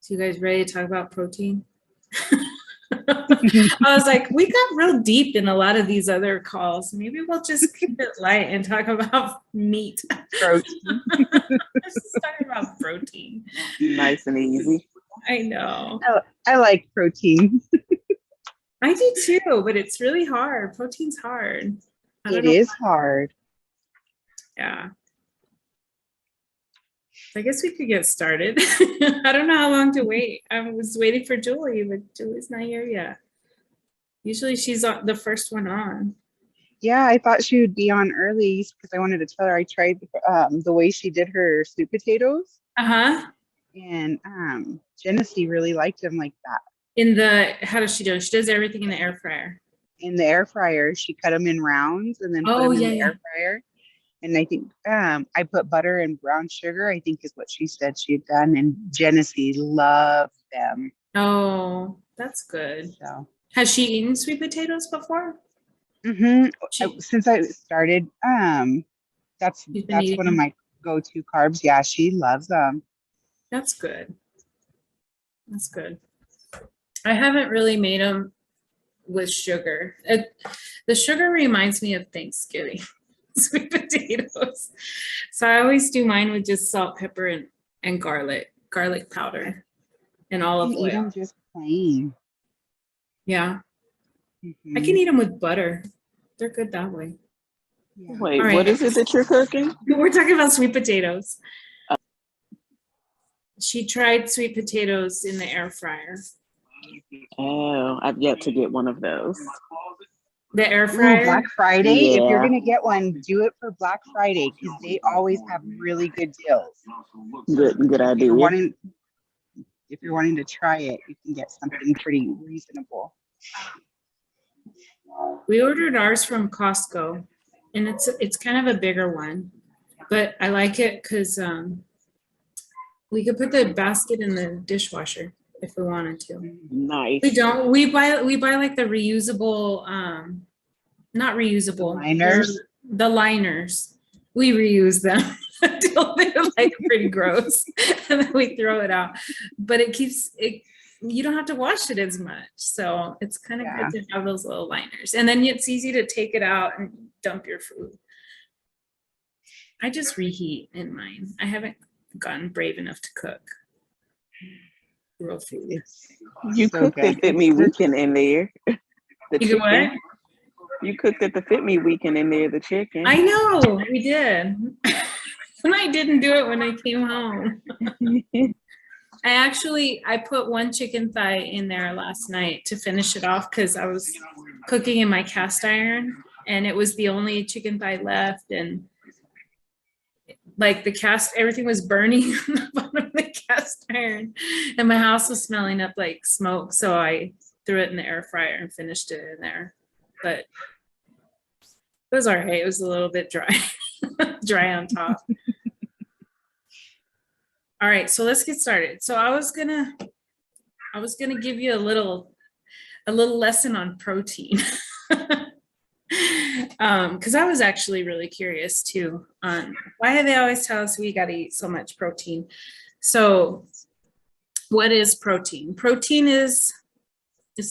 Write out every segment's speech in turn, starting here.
So you guys ready to talk about protein? I was like, we got real deep in a lot of these other calls. Maybe we'll just keep it light and talk about meat. Protein. Let's just talk about protein. Nice and easy. I know. I like protein. I do too, but it's really hard. Protein's hard. It is hard. Yeah. I guess we could get started. I don't know how long to wait. I was waiting for Julie, but Julie's not here yet. Usually she's the first one on. Yeah, I thought she would be on early because I wanted to tell her I tried the way she did her sweet potatoes. Uh-huh. And Genesee really liked them like that. How does she do it? She does everything in the air fryer. In the air fryer, she cut them in rounds and then put them in the air fryer. And I think I put butter and brown sugar, I think is what she said she had done. And Genesee loved them. Oh, that's good. So. Has she eaten sweet potatoes before? Mm-hmm. Since I started, that's one of my go-to carbs. Yeah, she loves them. That's good. That's good. I haven't really made them with sugar. The sugar reminds me of Thanksgiving. Sweet potatoes. So I always do mine with just salt, pepper, and garlic powder and olive oil. Eat them just plain. Yeah. I can eat them with butter. They're good that way. Yeah. Wait, right. What is it that you're cooking? We're talking about sweet potatoes. She tried sweet potatoes in the air fryer. Oh, I've yet to get one of those. The air fryer? Black Friday. Yeah. If you're going to get one, do it for Black Friday because they always have really good deals. Good idea. If you're wanting to try it, you can get something pretty reasonable. We ordered ours from Costco, and it's kind of a bigger one, but I like it because we could put the basket in the dishwasher if we wanted to. Nice. We don't. We buy like the reusable, not reusable. Liners. The liners. We reuse them until they're like pretty gross, and then we throw it out. But it keeps it. You don't have to wash it as much, so it's kind of good to have those little liners. And then it's easy to take it out and dump your food. I just reheat in mine. I haven't gotten brave enough to cook real food. You cooked the Fitme weekend in there. You what? You cooked at the Fitme weekend in there, the chicken. I know, we did. And I didn't do it when I came home. I put one chicken thigh in there last night to finish it off because I was cooking in my cast iron and it was the only chicken thigh left, and like everything was burning on the bottom of the cast iron and my house was smelling up like smoke. So I threw it in the air fryer and finished it in there. But it was all right. It was a little bit dry on top. All right, so let's get started. So I was gonna give you a little lesson on protein, because I was actually really curious too on why do they always tell us we got to eat so much protein. So, what is protein? Protein is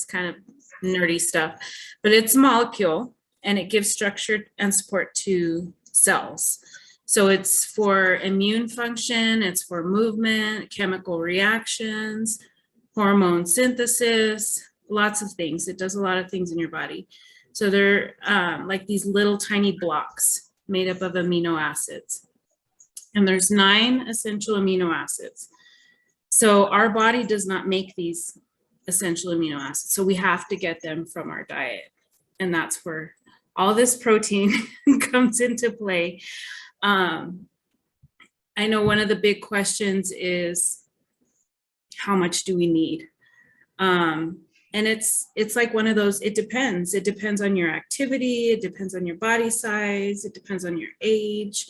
kind of nerdy stuff, but it's a molecule and it gives structure and support to cells. So it's for immune function, it's for movement, chemical reactions, hormone synthesis, lots of things. It does a lot of things in your body. So they're like these little tiny blocks made up of amino acids. And there's 9 essential amino acids. So our body does not make these essential amino acids. So we have to get them from our diet. And that's where all this protein comes into play. I know one of the big questions is how much do we need? And it's like one of those, it depends. It depends on your activity. It depends on your body size. It depends on your age.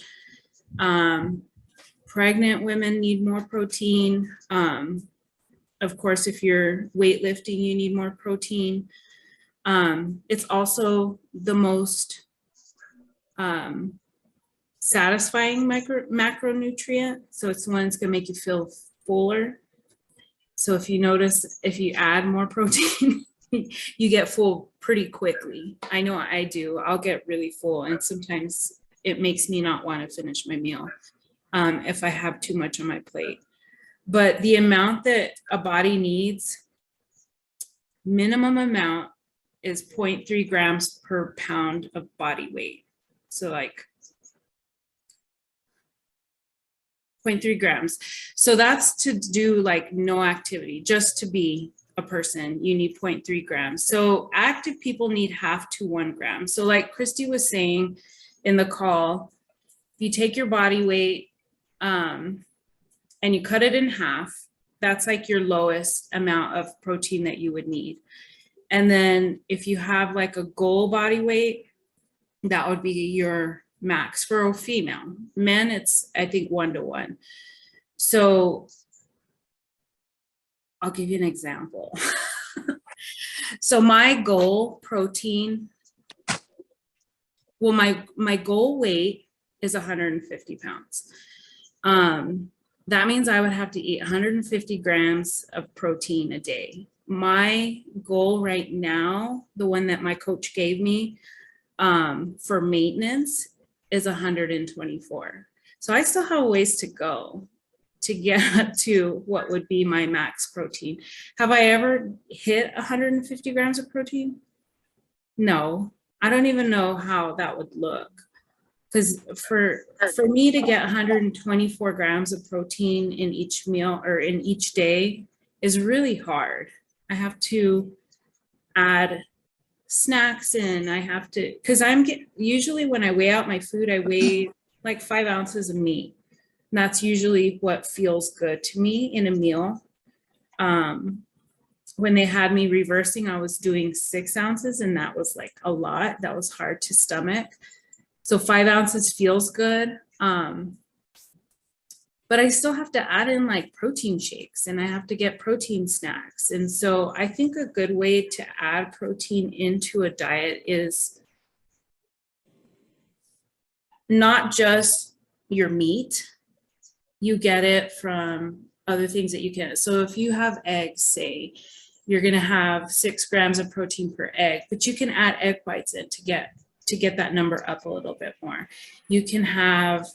Pregnant women need more protein. Of course, if you're weightlifting, you need more protein. It's also the most satisfying macronutrient. So it's the one that's gonna make you feel fuller. So if you notice, if you add more protein, you get full pretty quickly. I know I do. I'll get really full, and sometimes it makes me not want to finish my meal if I have too much on my plate. But the amount that a body needs, minimum amount, is 0.3 grams per pound of body weight. So like 0.3 grams. So that's to do like no activity, just to be a person, you need 0.3 grams. So active people need 0.5 to 1 gram. So like Christy was saying in the call, if you take your body weight and you cut it in half, that's like your lowest amount of protein that you would need. And then if you have like a goal body weight, that would be your max for a female. Men, it's I think 1 to 1. So I'll give you an example. So my goal protein, well, my goal weight is 150 pounds. That means I would have to eat 150 grams of protein a day. My goal right now, the one that my coach gave me for maintenance, is 124. So I still have a ways to go to get to what would be my max protein. Have I ever hit 150 grams of protein? No, I don't even know how that would look. Because for me to get 124 grams of protein in each meal or in each day is really hard. I have to add snacks in. I have to, because usually when I weigh out my food, I weigh like 5 ounces of meat. And that's usually what feels good to me in a meal. When they had me reversing, I was doing 6 ounces, and that was like a lot. That was hard to stomach. So 5 ounces feels good. But I still have to add in like protein shakes, and I have to get protein snacks. And so I think a good way to add protein into a diet is not just your meat. You get it from other things that you can. So if you have eggs, say, you're going to have 6 grams of protein per egg, but you can add egg whites in to get that number up a little bit more. You can have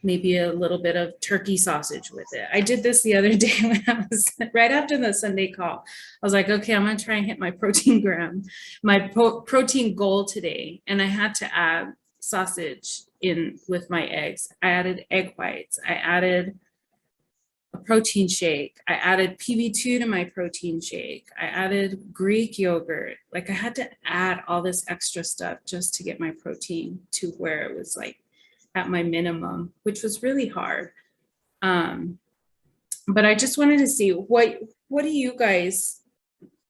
maybe a little bit of turkey sausage with it. I did this the other day when I was right after the Sunday call. I was like, okay, I'm going to try and hit my protein protein goal today. And I had to add sausage in with my eggs. I added egg whites. I added a protein shake. I added PB2 to my protein shake. I added Greek yogurt. Like I had to add all this extra stuff just to get my protein to where it was like at my minimum, which was really hard. But I just wanted to see what do you guys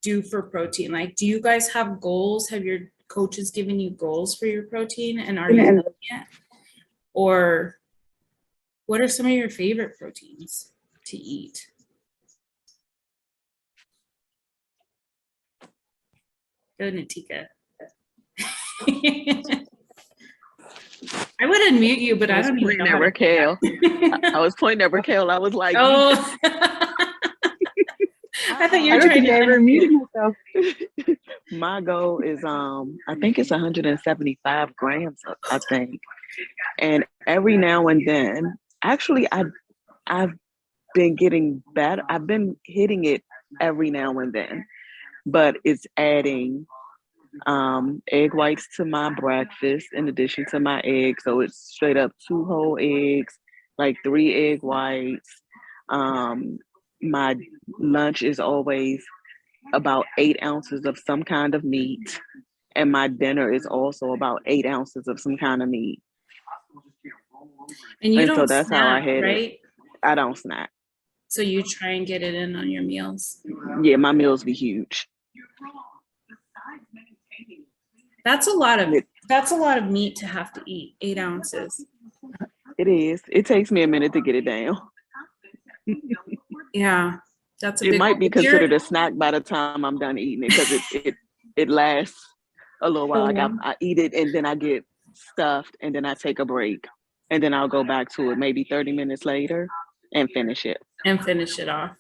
do for protein? Like, do you guys have goals? Have your coaches given you goals for your protein, and are you doing it? Or what are some of your favorite proteins to eat? Go, Natika. I would unmute you, but I don't even know how to Raquel. I was pointing at Raquel. I was like, oh. I thought you were trying to ever muted myself. my goal is I think it's 175 grams, I think. And every now and then, actually I've been getting better. I've been hitting it every now and then, but it's adding egg whites to my breakfast in addition to my eggs. So it's straight up 2 whole eggs, like 3 egg whites. My lunch is always about 8 ounces of some kind of meat. And my dinner is also about 8 ounces of some kind of meat. And you don't so that's snack, how I had right? it. I don't snack. So you try and get it in on your meals. Yeah, my meals be huge. That's a lot of meat to have to eat, 8 ounces. It is. It takes me a minute to get it down. Yeah, that's a It big might be one. considered a snack by the time I'm done eating it, because it lasts a little while. Like I eat it and then I get stuffed and then I take a break and then I'll go back to it maybe 30 minutes later and finish it. And finish it off.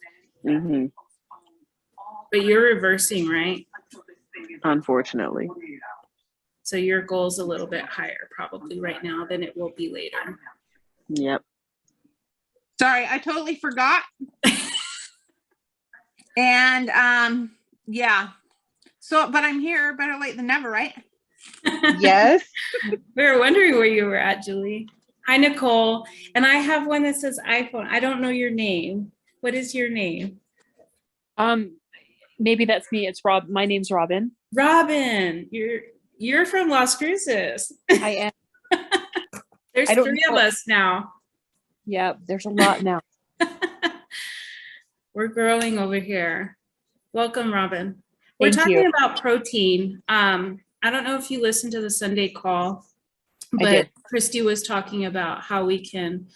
Mm-hmm. But you're reversing, right? Unfortunately. So your goal's a little bit higher probably right now than it will be later. Yep. Sorry, I totally forgot. And yeah. So, but I'm here, better late than never, right? Yes. We were wondering where you were at, Julie. Hi, Nicole. And I have one that says iPhone. I don't know your name. What is your name? Maybe that's me. It's Rob. My name's Robin. Robin. You're from Las Cruces. I am. There's I don't 3 of know. us now. Yeah, there's a lot now. We're growing over here. Welcome, Robin. We're Thank talking you. about protein. I don't know if you listened to the Sunday call, I but did. Christy was talking about how we can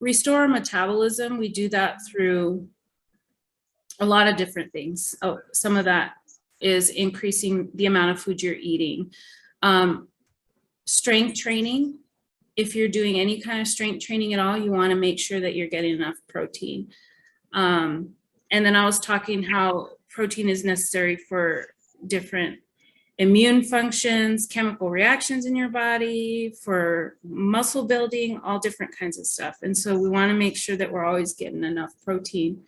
restore metabolism. We do that through a lot of different things. Oh, some of that is increasing the amount of food you're eating. Strength training. If you're doing any kind of strength training at all, you want to make sure that you're getting enough protein. And then I was talking how protein is necessary for different immune functions, chemical reactions in your body, for muscle building, all different kinds of stuff. And so we want to make sure that we're always getting enough protein.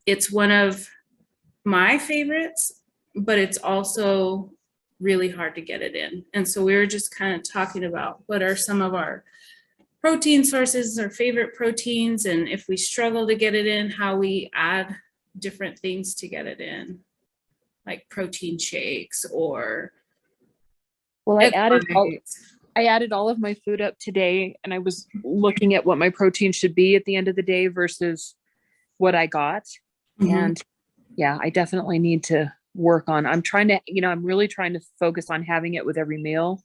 It's one of my favorites, but it's also really hard to get it in. And so we were just kind of talking about what are some of our protein sources, our favorite proteins, and if we struggle to get it in, how we add different things to get it in, like protein shakes or Well, egg I whites. added all of my food up today, and I was looking at what my protein should be at the end of the day versus what I got. Mhm. And yeah, I definitely need to work on. I'm trying to, I'm really trying to focus on having it with every meal,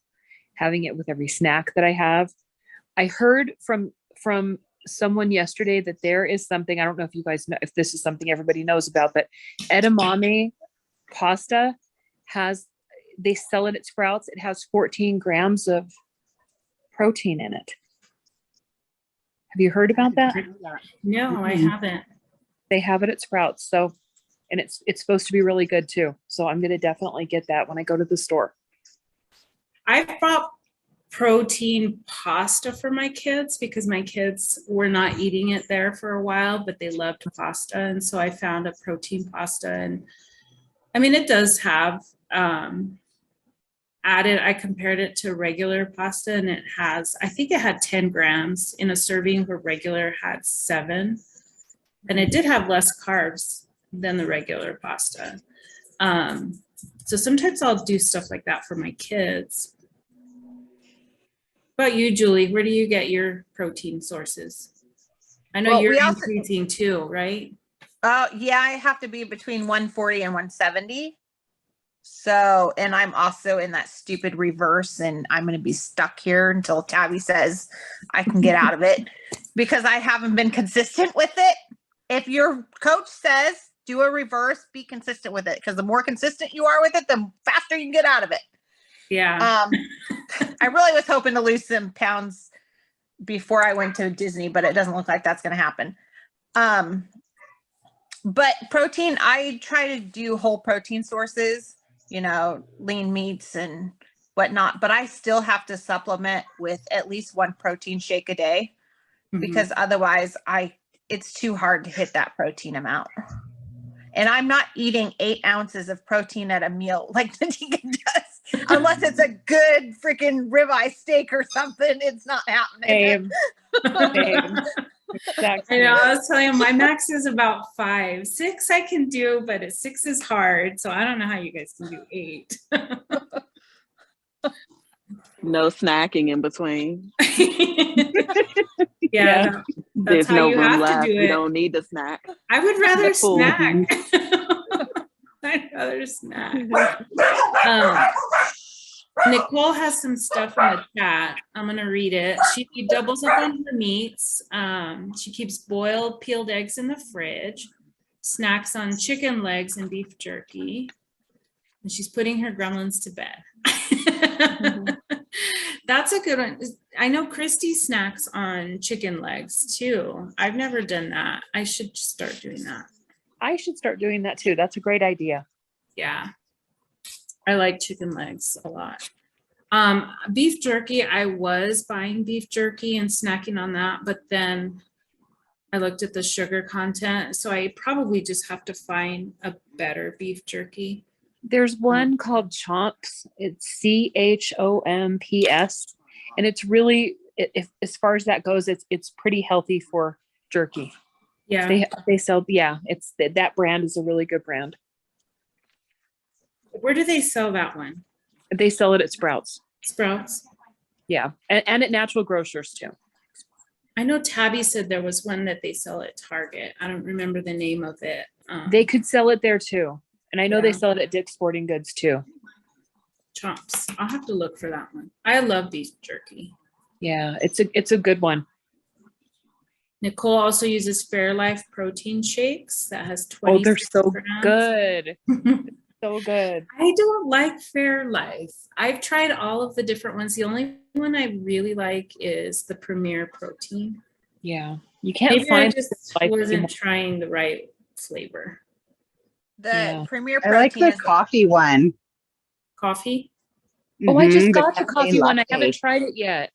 having it with every snack that I have. I heard from someone yesterday that there is something, I don't know if you guys know if this is something everybody knows about, but edamame pasta they sell it at Sprouts. It has 14 grams of protein in it. Have you heard about that? No, I Mhm. haven't. They have it at Sprouts. So, and it's supposed to be really good too. So I'm going to definitely get that when I go to the store. I bought protein pasta for my kids because my kids were not eating it there for a while, but they loved pasta. And so I found a protein pasta. And I mean, it does have added, I compared it to regular pasta and it has, I think it had 10 grams in a serving where regular had 7. And it did have less carbs than the regular pasta. So sometimes I'll do stuff like that for my kids. What about you, Julie? Where do you get your protein sources? I know Well, you're we also- increasing too, right? Yeah, I have to be between 140 and 170. So, and I'm also in that stupid reverse, and I'm going to be stuck here until Tabby says I can get out of it because I haven't been consistent with it. If your coach says do a reverse, be consistent with it because the more consistent you are with it, the faster you get out of it. Yeah. I really was hoping to lose some pounds before I went to Disney, but it doesn't look like that's going to happen. But protein, I try to do whole protein sources, lean meats and whatnot, but I still have to supplement with at least 1 protein shake a day because otherwise it's too hard to hit that protein amount. And I'm not eating 8 ounces of protein at a meal like the Deacon does, unless it's a good freaking ribeye steak or something. It's not happening. Same. Exactly. I know, I was telling him my max is about 5. 6 I can do, but 6 is hard. So I don't know how you guys can do 8. No snacking in between. Yeah, that's There's how no you room have left. to do You it. don't need the snack. I would rather The food. snack. I'd rather snack. Nicole has some stuff in the chat. I'm gonna read it. She doubles up on her meats. She keeps boiled peeled eggs in the fridge, snacks on chicken legs and beef jerky, and she's putting her gremlins to bed. That's a good one. I know Christy snacks on chicken legs too. I've never done that. I should start doing that. I should start doing that too. That's a great idea. Yeah. I like chicken legs a lot. Beef jerky, I was buying beef jerky and snacking on that, but then I looked at the sugar content, so I probably just have to find a better beef jerky. There's one called Chomps. It's CHOMPS, and it's really, if as far as that goes, it's pretty healthy for jerky. Yeah. They sell, yeah, it's that brand is a really good brand. Where do they sell that one? They sell it at Sprouts. Sprouts? Yeah, and at natural grocers too. I know Tabby said there was one that they sell at Target. I don't remember the name of it. They could sell it there too. And I know they Yeah. sell it at Dick's Sporting Goods too. Chomps. I'll have to look for that one. I love beef jerky. Yeah, it's a good one. Nicole also uses Fairlife protein shakes that has Oh, 20 they're so grams. good. So good. I don't like Fairlife. I've tried all of the different ones. The only one I really like is the Premier protein. Yeah. You can't Maybe I find just Fairlife wasn't anymore. trying the right flavor. The Yeah. Premier I like Protein the is coffee one. Coffee? Oh, I just Mhm, got the cafe coffee one. I latte. haven't tried it yet.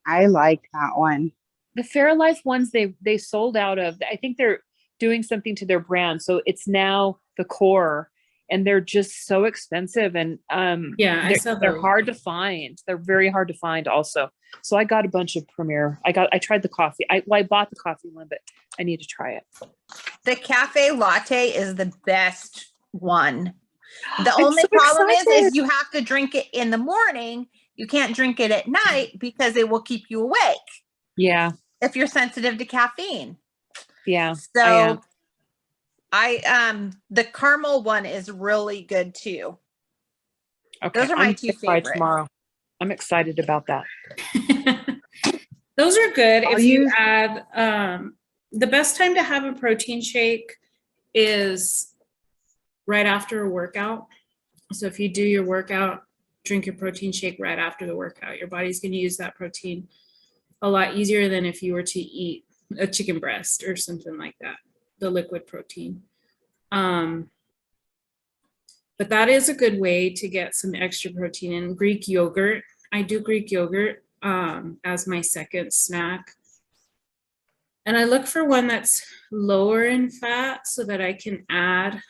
I like that one. The Fairlife ones they sold out of. I think they're doing something to their brand. So it's now the core, and they're just so expensive, and Yeah, I saw they're those. hard to find. They're very hard to find also. So I got a bunch of Premier. I tried the coffee. I bought the coffee one, but I need to try it. the cafe latte is the best one. The I'm only so problem is excited. you have to drink it in the morning. You can't drink it at night because it will keep you awake Yeah, if you're sensitive to caffeine. yeah. So the caramel one is really good too. Okay, Those are my I'm two gonna try favorite. tomorrow. I'm excited about that. Those are good. I'll If you use- add, the best time to have a protein shake is right after a workout. So if you do your workout, drink your protein shake right after the workout. Your body's going to use that protein a lot easier than if you were to eat a chicken breast or something like that, the liquid protein. But that is a good way to get some extra protein in. Greek yogurt. I do Greek yogurt as my second snack. And I look for one that's lower in fat so that I can add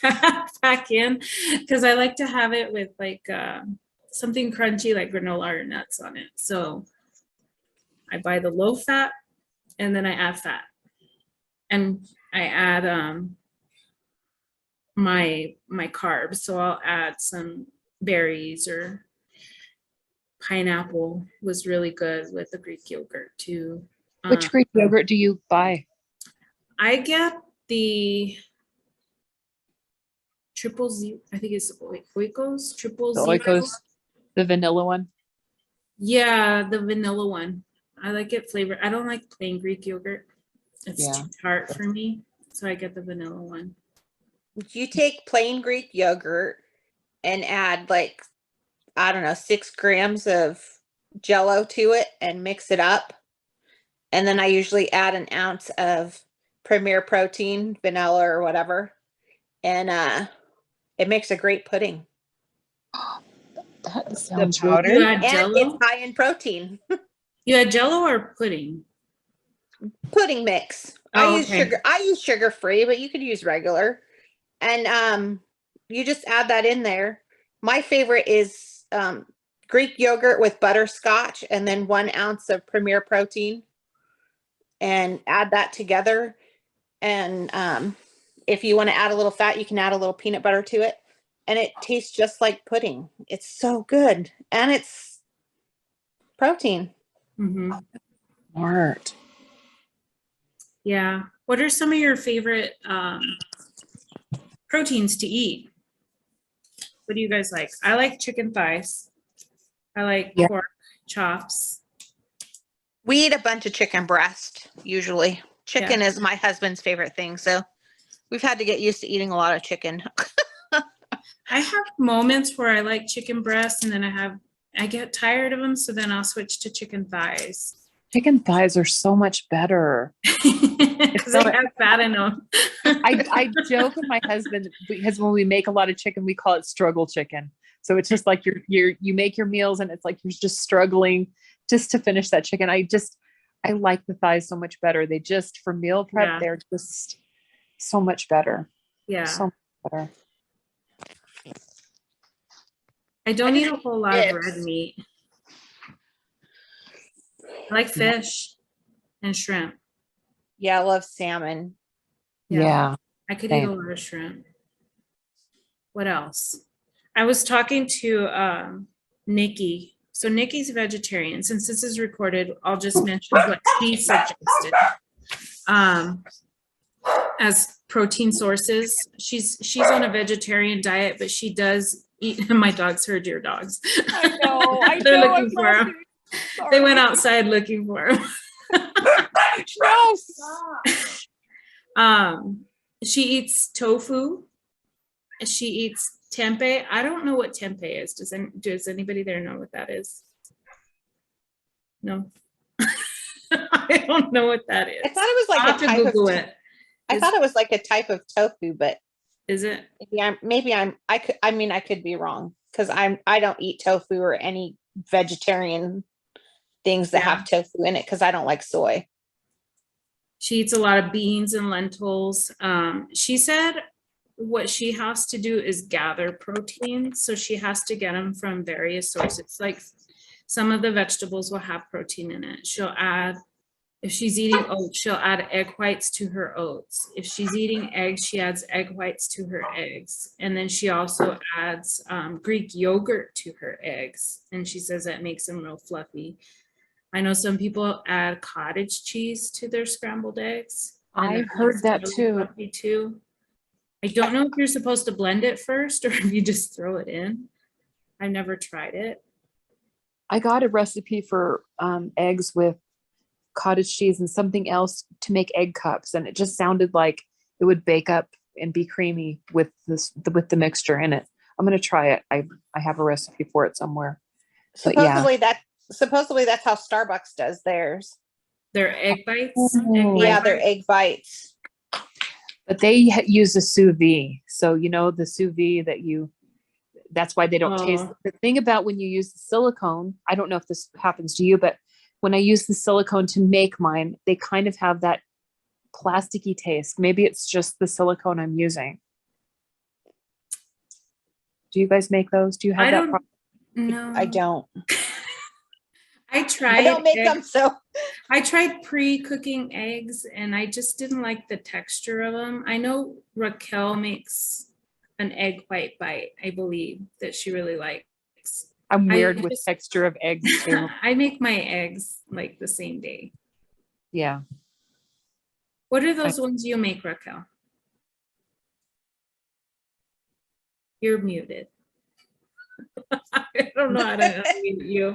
fat back in, because I like to have it with like something crunchy like granola or nuts on it. So I buy the low fat and then I add fat. And I add my carbs. So I'll add some berries, or pineapple was really good with the Greek yogurt too. Which Greek yogurt do you buy? I get the triple zero. I think it's Oikos triple The zero. Oikos, the vanilla one. Yeah, the vanilla one. I like it flavored. I don't like plain Greek yogurt. It's Yeah. too tart for me, so I get the vanilla one. You take plain Greek yogurt and add like, I don't know, 6 grams of Jello to it and mix it up. And then I usually add an ounce of Premier Protein, vanilla or whatever. And it makes a great pudding. That sounds powder? really You add And Jello. it's high in protein. You add Jello or pudding? Pudding mix. Oh, I use okay. sugar. I use sugar free, but you could use regular. And you just add that in there. My favorite is Greek yogurt with butterscotch and then 1 ounce of Premier Protein, and add that together. And if you want to add a little fat, you can add a little peanut butter to it, and it tastes just like pudding. It's so good, and it's protein. Mm-hmm. smart. Yeah. What are some of your favorite proteins to eat? What do you guys like? I like chicken thighs. I like Yeah. pork chops. We eat a bunch of chicken breast usually. Chicken is my husband's favorite thing, so we've had to get used to eating a lot of chicken. I have moments where I like chicken breast, and then I get tired of them, so then I'll switch to chicken thighs. Chicken thighs are so much better. Because they have fat in them. I joke with my husband because when we make a lot of chicken, we call it struggle chicken. So it's just like you make your meals and it's like you're just struggling just to finish that chicken. I like the thighs so much better. They just for meal prep, Yeah. they're just so much better. Yeah. So much better. I don't eat a whole lot of Chips. red meat. I like fish and shrimp. Yeah, I love salmon. Yeah. I could eat a Same. lot of shrimp. What else? I was talking to Nikki. So Nikki's a vegetarian. Since this is recorded, I'll just mention what she suggested as protein sources. She's on a vegetarian diet, but she does eat. My dogs heard your dogs. I know. They're looking for him. They went outside looking for him. She eats tofu. She eats tempeh. I don't know what tempeh is. Does anybody there know what that is? No. I don't know what that is. I thought it was I'll like have a to type Google of. it. I thought it was like a type of tofu, but Is it? I could be wrong because I don't eat tofu or any vegetarian things that Yeah. have tofu in it because I don't like soy. She eats a lot of beans and lentils. She said what she has to do is gather protein. So she has to get them from various sources. Like some of the vegetables will have protein in it. She'll add, if she's eating oats, she'll add egg whites to her oats. If she's eating eggs, she adds egg whites to her eggs. And then she also adds Greek yogurt to her eggs. And she says that makes them real fluffy. I know some people add cottage cheese to their scrambled eggs. and I've it heard makes that them too. fluffy too. I don't know if you're supposed to blend it first or if you just throw it in. I've never tried it. I got a recipe for eggs with cottage cheese and something else to make egg cups, and it just sounded like it would bake up and be creamy with the mixture in it. I'm gonna try it. I have a recipe for it somewhere. But yeah. Supposedly that's how Starbucks does theirs. They're egg bites. Oh. Yeah, they're egg bites. But they use a sous vide. So, you know, the sous vide that's why they don't taste. Oh. The thing about when you use the silicone, I don't know if this happens to you, but when I use the silicone to make mine, they kind of have that plasticky taste. Maybe it's just the silicone I'm using. Do you guys make those? Do you have I that don't problem? know. I don't. I tried. I don't make them, so I tried pre-cooking eggs and I just didn't like the texture of them. I know Raquel makes an egg white bite, I believe, that she really likes. I'm I weird with just- texture of eggs too. I make my eggs like the same day. Yeah. What are those ones you make, Raquel? You're muted. I don't know how to unmute you.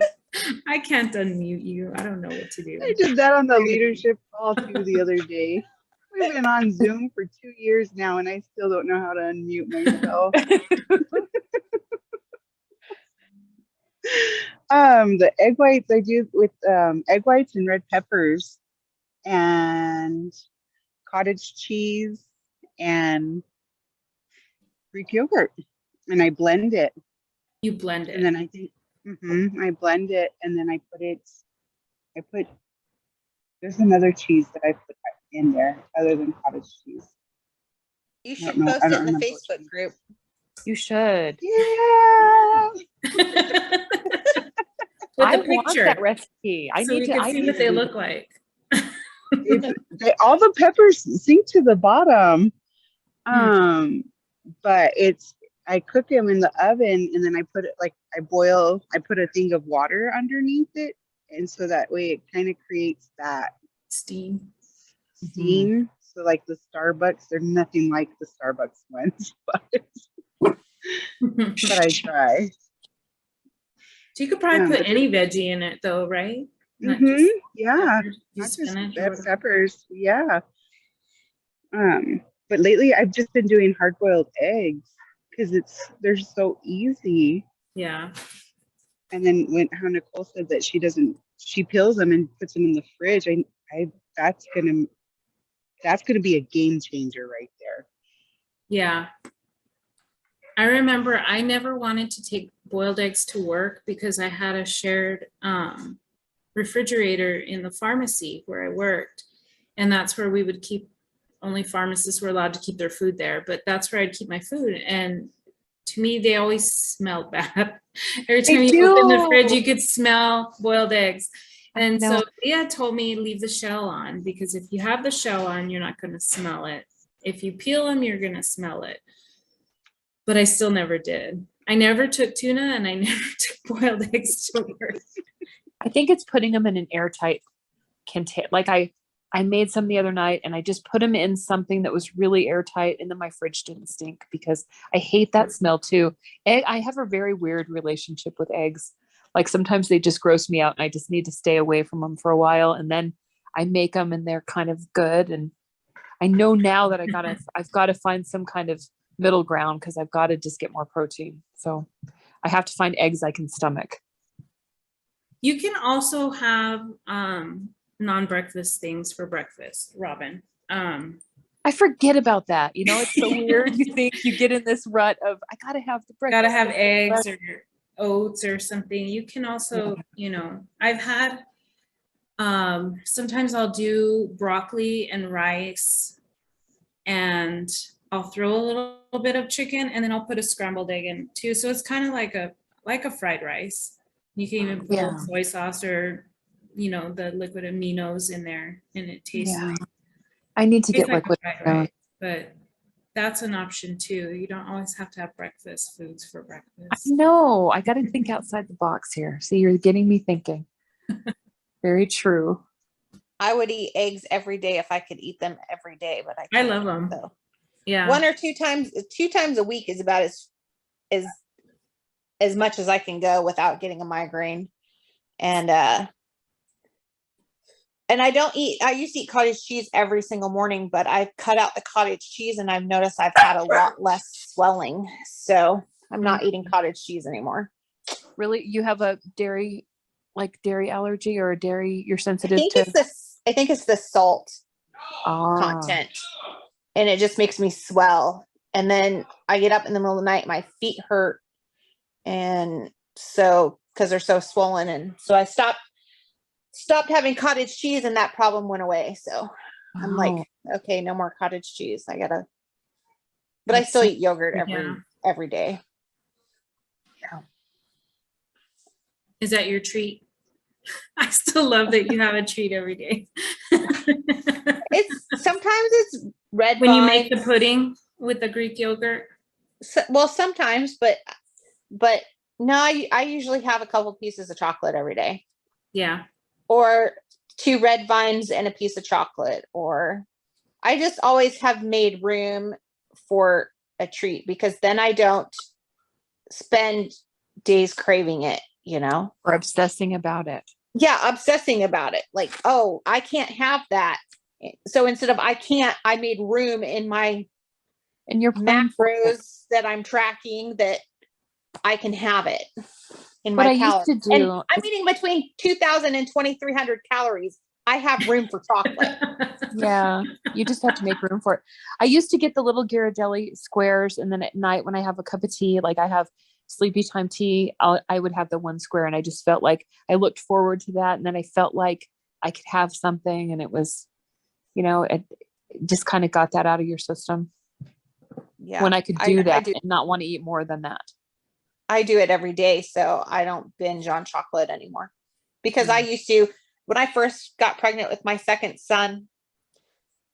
I can't unmute you. I don't know what to do. I did that on the leadership call too the other day. We've been on Zoom for 2 years now, and I still don't know how to unmute myself. The egg whites I do with egg whites and red peppers and cottage cheese and Greek yogurt, and I blend it. You blend it. And then I think I blend it, and then I put there's another cheese that I put in there other than cottage cheese. you I should don't know- post I it don't in the remember what Facebook group. You should. Yeah. With I the want picture. that recipe. I So need we to. can I see need what they to- look like. All the peppers sink to the bottom. But I cook them in the oven, and then I put it I put a thing of water underneath it, and so that way it kind of creates that Steam. steam. So like the Starbucks, they're nothing like the Starbucks ones, but I try. So you could probably but put any veggie in it though, right? Not Yeah, just not just spinach or red whatever. peppers. Yeah. But lately I've just been doing hard boiled eggs because they're so easy. Yeah. And then when how Nicole said that she peels them and puts them in the fridge. That's gonna be a game changer right there. Yeah. I remember I never wanted to take boiled eggs to work because I had a shared refrigerator in the pharmacy where I worked. And that's where we would keep, only pharmacists were allowed to keep their food there, but that's where I'd keep my food. And to me, they always smelled bad. Every time you open the fridge, you could smell boiled eggs. And so Leah told me leave the shell on, because if you have the shell on, you're not going to smell it. If you peel them, you're going to smell it. But I still never did. I never took tuna and I never took boiled eggs to work. I think it's putting them in an airtight container. Like I made some the other night and I just put them in something that was really airtight, and then my fridge didn't stink, because I hate that smell too. I have a very weird relationship with eggs. Like sometimes they just gross me out and I just need to stay away from them for a while. And then I make them and they're kind of good. And I know now that I've got to find some kind of middle ground, because I've got to just get more protein. So I have to find eggs I can stomach. You can also have non-breakfast things for breakfast, Robin. I forget about that. You know, it's so weird. You think you get in this rut of, I got to have the breakfast. Gotta have eggs or oats or something. You can also, you know, I've had, sometimes I'll do broccoli and rice, and I'll throw a little bit of chicken, and then I'll put a scrambled egg in too. So it's kind of like a fried rice. You can even put a little soy sauce or, you know, the liquid aminos in there, and it tastes like, I need to get liquid fried rice, but that's an option too. You don't always have to have breakfast foods for breakfast. No, I got to think outside the box here. See, you're getting me thinking. Very true. I would eat eggs every day if I could eat them every day, but I I can't, love them. so. Yeah. 1 or 2 times a week is about as much as I can go without getting a migraine. And I used to eat cottage cheese every single morning, but I've cut out the cottage cheese and I've noticed I've had a lot less swelling. So I'm not eating cottage cheese anymore. Really? You have a dairy allergy, or a dairy you're sensitive to? I think it's the salt content, and it just makes me swell. And then I get up in the middle of the night, my feet hurt. And so, cause they're so swollen. And so I stopped having cottage cheese, and that problem went away. So I'm like, okay, no more cottage cheese. But I still eat yogurt every day. Yeah. Is that your treat? I still love that you have a treat every day. Sometimes it's red when vines. You make the pudding with the Greek yogurt. Well, sometimes, but no, I usually have a couple pieces of chocolate every day. Yeah. Or 2 red vines and a piece of chocolate. Or I just always have made room for a treat, because then I don't spend days craving it, you know, or obsessing about it. Yeah, obsessing about it. Like, oh, I can't have that. So instead of I made room in your macros that I'm tracking that I can have it in my calories. And I'm eating between 2,000 and 2,300 calories. I have room for chocolate. Yeah, you just have to make room for it. I used to get the little Ghirardelli squares, and then at night when I have a cup of tea, like I have sleepy time tea, I would have the 1 square, and I just felt like I looked forward to that, and then I felt like I could have something, and it was, you know, it just kind of got that out of your system. Yeah, when I could do that and not want to eat more than that. I do it every day, so I don't binge on chocolate anymore. Because I used to, when I first got pregnant with my second son,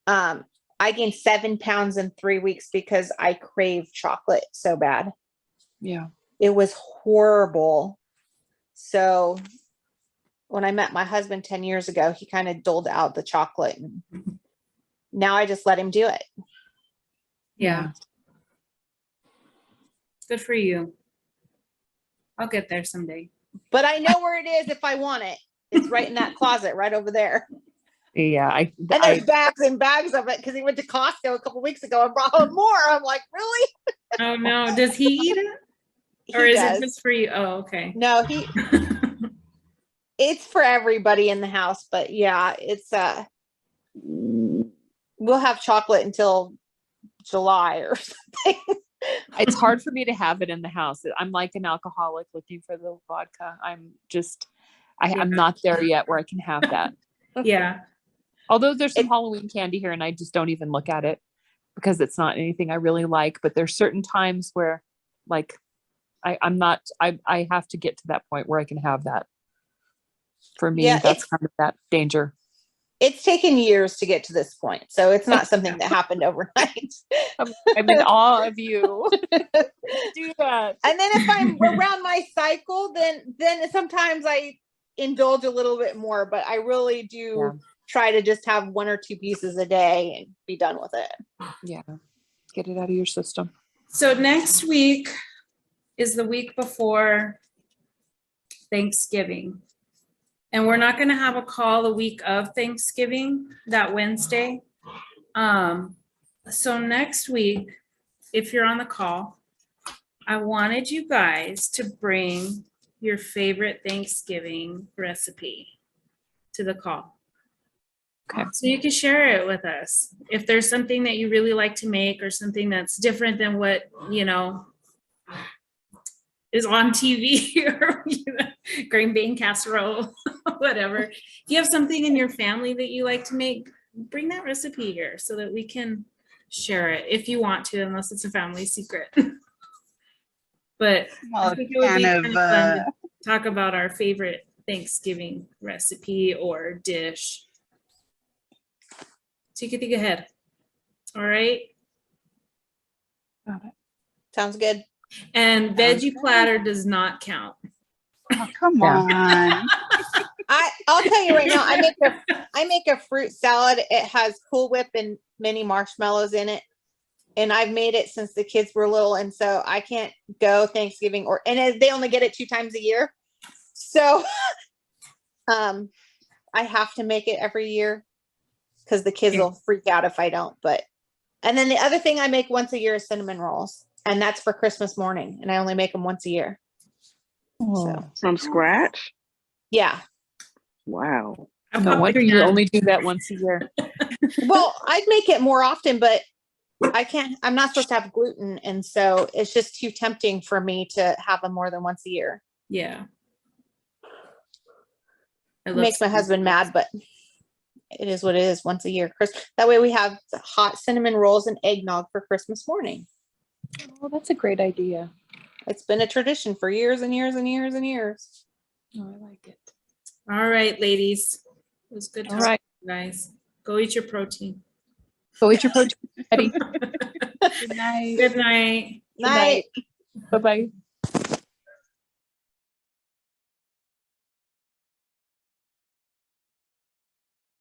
I gained 7 pounds in 3 weeks because I craved chocolate so bad. Yeah. It was horrible. So when I met my husband 10 years ago, he kind of doled out the chocolate. And now I just let him do it. Yeah. Good for you. I'll get there someday. But I know where it is if I want it. It's right in that closet right over there. Yeah. And there's bags and bags of it because he went to Costco a couple weeks ago and brought home more. I'm like, really? Oh no. Does he eat it? Or is does. it just for you? Oh, okay. No, it's for everybody in the house, but yeah, it's we'll have chocolate until July or something. It's hard for me to have it in the house. I'm like an alcoholic looking for the vodka. I'm not there yet where I can have that. Yeah. Although there's some Halloween candy here and I just don't even look at it because it's not anything I really like. But there's certain times where like I have to get to that point where I can have that. For me, Yeah, that's kind of that danger. It's taken years to get to this point, so it's not something that happened overnight. I'm in awe of you. Do that. And then if I'm around my cycle, then sometimes I indulge a little bit more, but I really do try to just have 1 or 2 pieces a day and be done with it. Yeah. Get it out of your system. So next week is the week before Thanksgiving. And we're not going to have a call the week of Thanksgiving, that Wednesday. So next week, if you're on the call, I wanted you guys to bring your favorite Thanksgiving recipe to the call. Okay. So you can share it with us. If there's something that you really like to make or something that's different than what, is on TV or green bean casserole, whatever. If you have something in your family that you like to make, bring that recipe here so that we can share it if you want to, unless it's a family secret. But I think it would be kind of fun to talk about our favorite Thanksgiving recipe or dish. So you can think ahead. All right. Got it. Sounds good. And veggie platter does not count. Oh, come on. I'll tell you right now, I make a fruit salad. It has Cool Whip and mini marshmallows in it. And I've made it since the kids were little. And so I can't go Thanksgiving they only get it 2 times a year. So I have to make it every year because the kids will freak out if I don't. And then the other thing I make once a year is cinnamon rolls. And that's for Christmas morning. And I only make them once a year. So From scratch? yeah. Wow. No wonder you only do that once a year. Well, I'd make it more often, but I'm not supposed to have gluten. And so it's just too tempting for me to have them more than once a year. Yeah. It makes my husband mad, but it is what it is once a year. That way we have hot cinnamon rolls and eggnog for Christmas morning. Oh, that's a great idea. It's been a tradition for years and years and years and years. Oh, I like it. All right, ladies. It was good talking to you guys. Go eat your protein. Go eat your protein, Eddie. Good night. Good night. Night. Bye-bye.